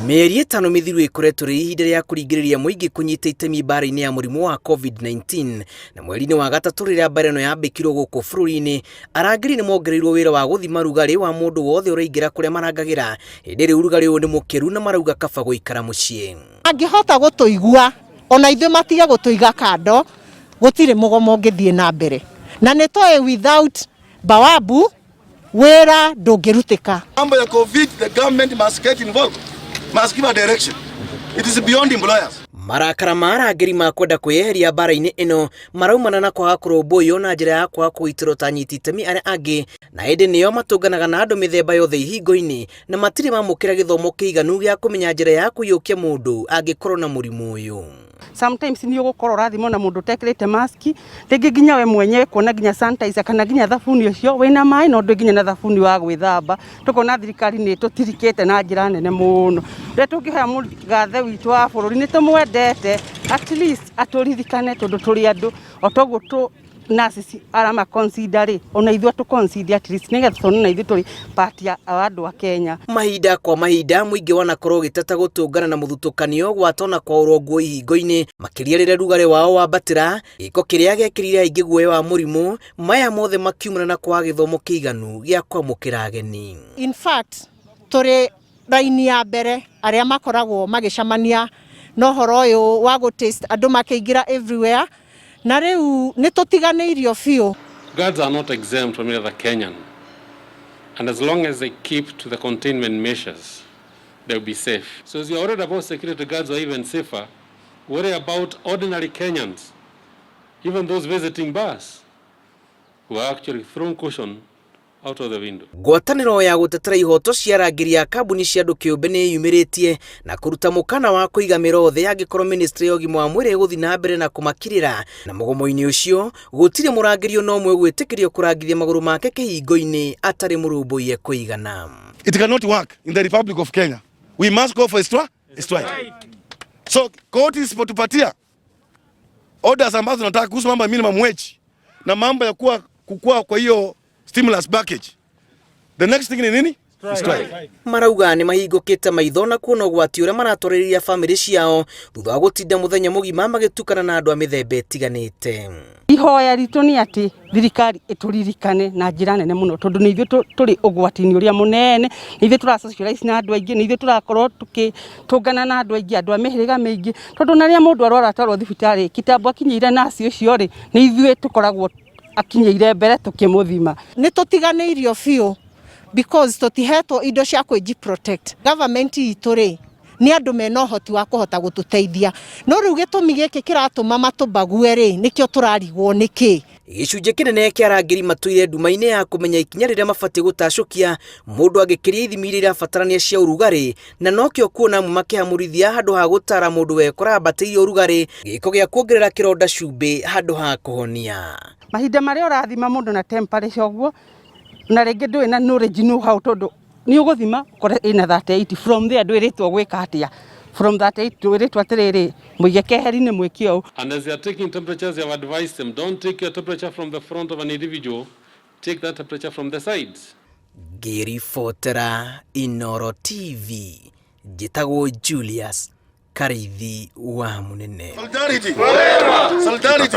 Mĩeri 5 mithiru ikoretwo ri ihinda rĩa kũringĩrĩria mũingĩ kũnyita itemi mbara-inĩ ya mũrimũ wa COVID-19 na mweri-inĩ wa gatatũ rĩrĩa mbara ĩno yambĩkirwo gũkũ bũrũri-inĩ, arangĩri nĩ mongereirwo wĩra wa gũthima rugarĩ wa mũndũ wothe ũraingĩra kũrĩa marangagĩra. Hĩndĩ rĩu rugarĩ ũyũ nĩ mũkĩru na marauga kaba gũikara mũciĩ. Angĩhota gũtũigua ona ithuĩ matige gũtũiga kando, gũtirĩ mũgomo ũngĩthiĩ na mbere, na nĩ tũĩ without Bawabu wĩra ndũngĩrutĩka. Mambo ya COVID, the government must get involved. Must give a direction. It is beyond employers. Marakara ma arangĩri ma kwenda kwĩyeheria mbara-inĩ ĩno maraumana na kwaga kũrũmbũiyo na njĩra ya kwaga kũgitĩrwo ta anyiti itemi arĩa angĩ, na hĩndĩ nĩo matũnganaga na andũ mĩthemba yothe ihingo-inĩ na matirĩ mamũkĩra gĩthomo kĩiganu gĩa kũmenya njĩra ya kũiyũkia mũndũ angĩkorwo na mũrimũ ũyũ. Sometimes ni ũgũkorwo ũrathimwo na mũndũ ũtekĩrĩte mask, rĩngĩ nginya we mwenyewe kuona nginya sanitizer kana nginya thabuni ũcio wĩna maĩ no ndũ nginya na thabuni wa gwĩthamba. Tũkona thirikari nĩ tũtirikĩte na njĩra nene mũno. Rĩrĩa tũngĩhoya mũgathe witũ wa bũrũri nĩ tũmwendete, at least atũririkane tondũ tũrĩ andũ o toguo nurses arama consider ona ithuĩ tu consider at least nĩgetha tũone na ithuĩ tũrĩ part ya andũ a Kenya. Mahinda kwa mahinda mũingĩ wanakorwo gĩtata gũtũngana na mũthutũkanio gwatona kwa ũrongwo ihingo-inĩ, makĩria rĩrĩa rugarĩ wao wambatĩra, gĩko kĩrĩa gĩekĩrire aingĩ guoya wa mũrimũ, maya mothe makiumana na kwaga gĩthomo kĩiganu gĩa kwamũkĩra ageni. In fact, tũrĩ raini ya mbere arĩa makoragwo magĩcamania na ũhoro ũyũ wa gũtaste andũ makĩingĩra everywhere. Na rĩu nĩ tũtiganĩirio biũ. Guards are not exempt from either Kenyan, and as long as they keep to the containment measures, they'll be safe. So as you're worried about security guards or even safer, worry about ordinary Kenyans, even those visiting bars, who are actually throwing caution out of the window. Ngwatanĩro ya gũtetera ihoto cia arangĩri ya kambuni cia andũ kĩũmbe nĩ yumĩrĩtie na kũruta mũkana wa kũiga mĩrothe angĩkorwo ministry ya ũgima wa mwĩrĩ gũthiĩ na mbere na kũmakirĩra, na mũgomo-inĩ ũcio gũtirĩ mũrangĩri ona ũmwe gwĩtĩkĩrio kũrangithia magũrũ make kĩhingo-inĩ atarĩ mũrũmbũiye kũigana. It cannot work in the Republic of Kenya. We must go for a strike. So court is potupatia orders ambazo tunataka kuhusu mambo ya minimum wage na mambo ya kukua kwa hiyo stimulus package. The next thing ni nini? Strike. Marauga nĩ mahingũkĩte maitho na kuona ũgwati ũrĩa maratwarĩrĩria famĩlĩ ciao thutha wa gũtinda mũthenya mũgima magĩtukana na andũ a mĩthemba ĩtiganĩte. Ihoya ritũ nĩ atĩ thirikari ĩtũririkane na njĩra nene mũno tondũ nĩ ithuĩ tũrĩ ũgwati-inĩ ũrĩa mũnene, nĩ ithuĩ tũrasocialize na andũ aingĩ, nĩ ithuĩ tũrakorwo tũkĩtũngana na andũ aingĩ, andũ a mĩhĩrĩga mĩingĩ, tondũ na rĩrĩa mũndũ arwara atwarwo thibitarĩ kitambo akinyĩire naci ũcio rĩ, nĩ ithuĩ tũkoragwo akinyĩire mbere tũkĩmũthima. Nĩ tũtiganĩirio biũ because tũtihetwo indo cia kwĩji-protect. Government itũ rĩ nĩ andũ mena ũhoti wa kũhota gũtũteithia, no rĩu gĩtũmi gĩkĩ kĩratũma matũmbague rĩ nĩkĩo tũrarigwo nĩkĩ. Gĩcunjĩ kĩnene kĩa arangĩri matũire nduma-inĩ ya kũmenya ikinya rĩrĩa mabatiĩ gũtacũkia mũndũ angĩkĩria ithimi iria irabatarania cia ũrugarĩ, na nokĩo kuona amwe makĩhamũrithia handũ ha gũtara mũndũ wekora ambatĩirie ũrugarĩ, gĩko gĩa kuongerera kĩronda cumbĩ handũ ha kũhonia. Mahinda marĩa ũrathima mũndũ na temperature ũguo na rĩngĩ ndũĩ na knowledge know how tondũ nĩ ũgũthima kore ina 38 from there ndwĩrĩtwo gwĩka atĩa, from 38 ndwĩrĩtwo atĩrĩrĩ mũige keheri-inĩ mwĩke ũũ. And as they are taking temperatures, you have advised them, don't take your temperature from the front of an individual, take that temperature from the sides. Ngĩribotera Inooro TV, njĩtagwo Julius Karĩithi wa Mũnene. Solidarity. Solidarity.